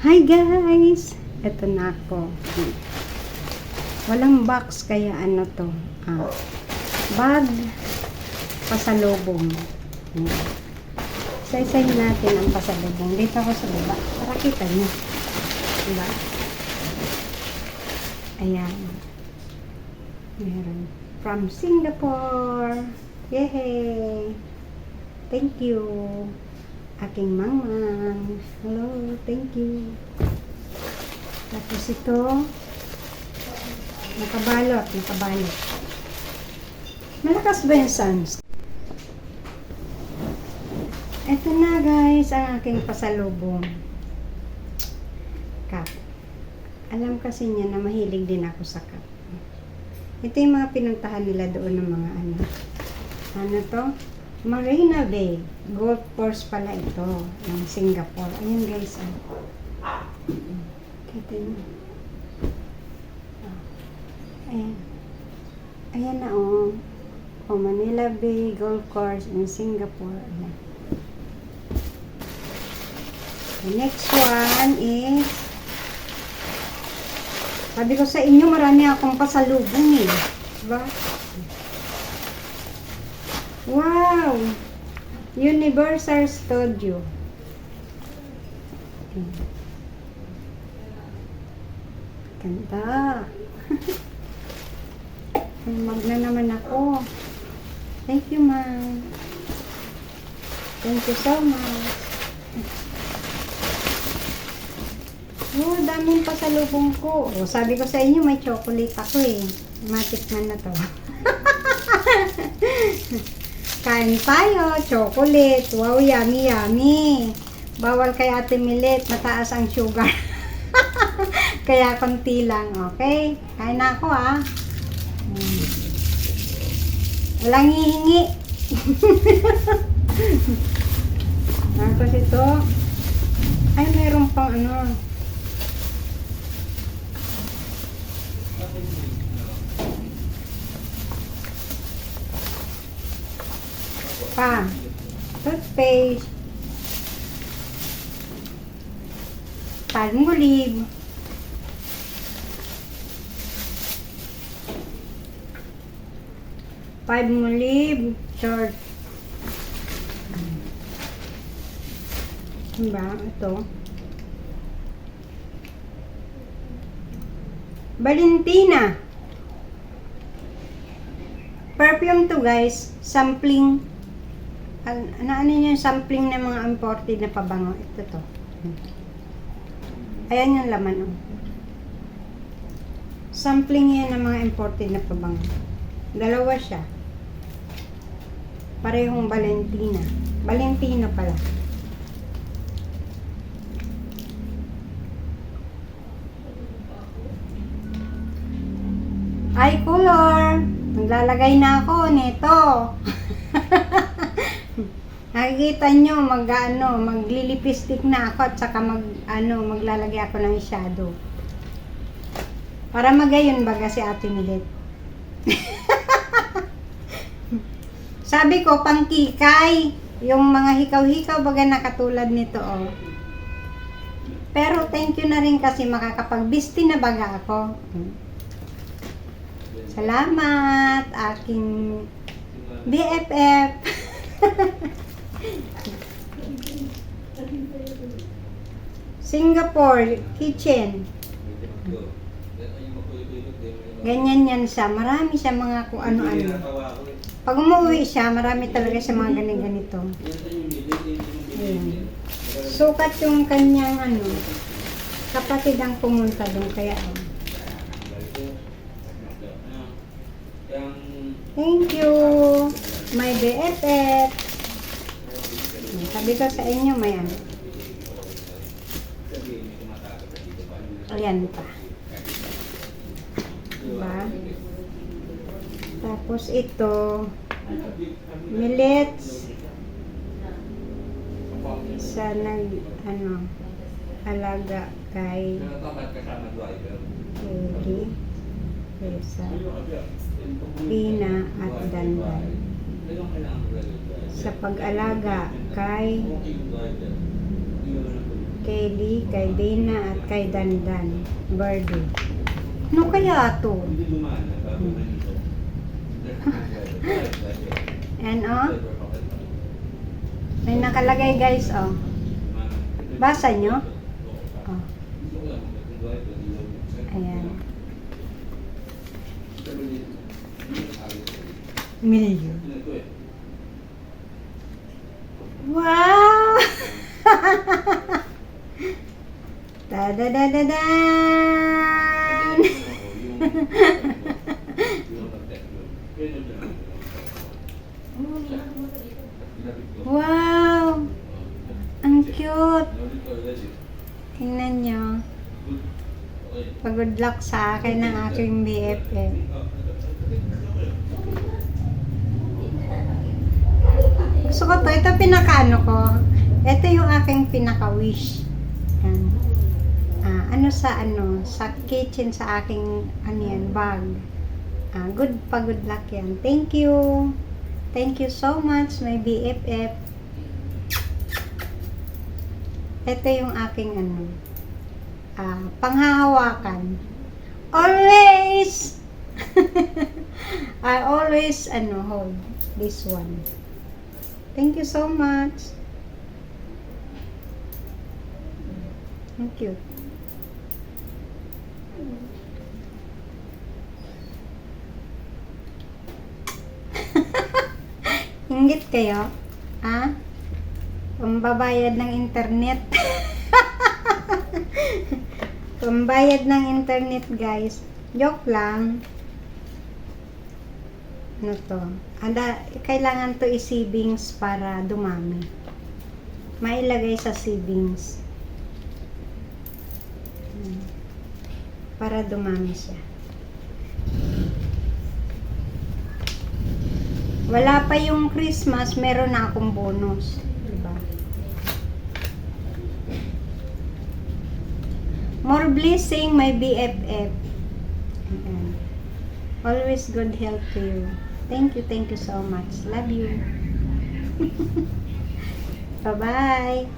Hi guys! Ito na ako. Walang box kaya ano to. Bag pasalubong. Isa-isahin natin ang pasalubong. Dito ako sa baba. Para kita nyo. Diba? Ayan. Meron. From Singapore. Yay! Thank you. Aking mangmang. Hello, thank you. Tapos ito, nakabalot. Malakas ba yung sounds? Ito na guys, ang aking pasalubong. Cup. Alam kasi niya na mahilig din ako sa cup. Ito yung mga pinuntahan nila doon ng mga ano. Ano to? Marina Bay. Golf course pala ito. Ng Singapore. Ayan guys. Kita nyo. Ayan. Ayan na oh. Manila Bay Golf Course in Singapore. Ayan. The next one is, sabi ko sa inyo, marami akong pasalubong eh. Diba? Wow! Universal Studio. Ganda. Mag na naman ako. Thank you, ma'am. Thank you so much. Oh, daming pasalubong ko. Oh, sabi ko sa inyo, may chocolate ako eh. Matikman na to. Kain tayo, chocolate. Wow, yummy, yummy. Bawal kay Ate Milet, mataas ang sugar. Kaya konti lang, okay? Kain na ako ah. Walang hihingi. Tapos ito. Ay, meron pang ano. Toothpaste, Palmolive, short. Diba? Ito. Valentina. Perfume to guys. Sampling. Ano yung sampling ng mga imported na pabango. Ito to. Ayan yung laman. Oh. Sampling yan ng mga imported na pabango. Dalawa siya. Parehong Valentina. Valentino pala. Eye color. Maglalagay na ako nito. Nakikita nyo, maglilipistik na ako at saka maglalagay ako ng shadow. Para magayon baga si Ate Milet. Sabi ko, pangkikay. Yung mga hikaw-hikaw baga na katulad nito, oh. Pero thank you na rin kasi makakapagbisti na baga ako. Salamat, aking BFF. Singapore kitchen. Ganyan yan siya. Marami siya mga kung ano-ano. Pag umuwi siya, marami talaga siya mga ganito. Ayan. Sukat yung kanyang kapatid ang pumunta doon. Kaya thank you, my BFF. Sabi ko sa inyo, may ano. Ayan pa. Diba? Tapos ito, millets. Sa alaga kay Lady, Reza, Pina at Dandan. Sa pag-alaga kay kay Lee, kay Dina, at kay Dandan. Birthday. Ano kaya to? And may nakalagay guys, basa nyo? Ayan. Million. Wow! Da-da-da-da-dan! Wow! Ang cute! Tingnan nyo. Pag-good luck sa akin ng aking BFF. Gusto ko to. Ito pinaka-ano ko. Ito yung aking pinaka-wish. Yan. Sa kitchen sa aking bag. Good luck yan. Thank you. Thank you so much, my BFF. Ito yung aking panghahawakan. Always! I always hold this one. Thank you so much. Thank you. Inggit kayo? Pambabayad ng internet. Pambayad ng internet, guys. Joke lang. Ano to? Kailangan to i-savings para dumami. Mailagay sa savings. Para dumami siya. Wala pa yung Christmas, meron na akong bonus. Diba? More blessing, my BFF. Ayan. Always good health to you. Thank you so much. Love you. Bye-bye.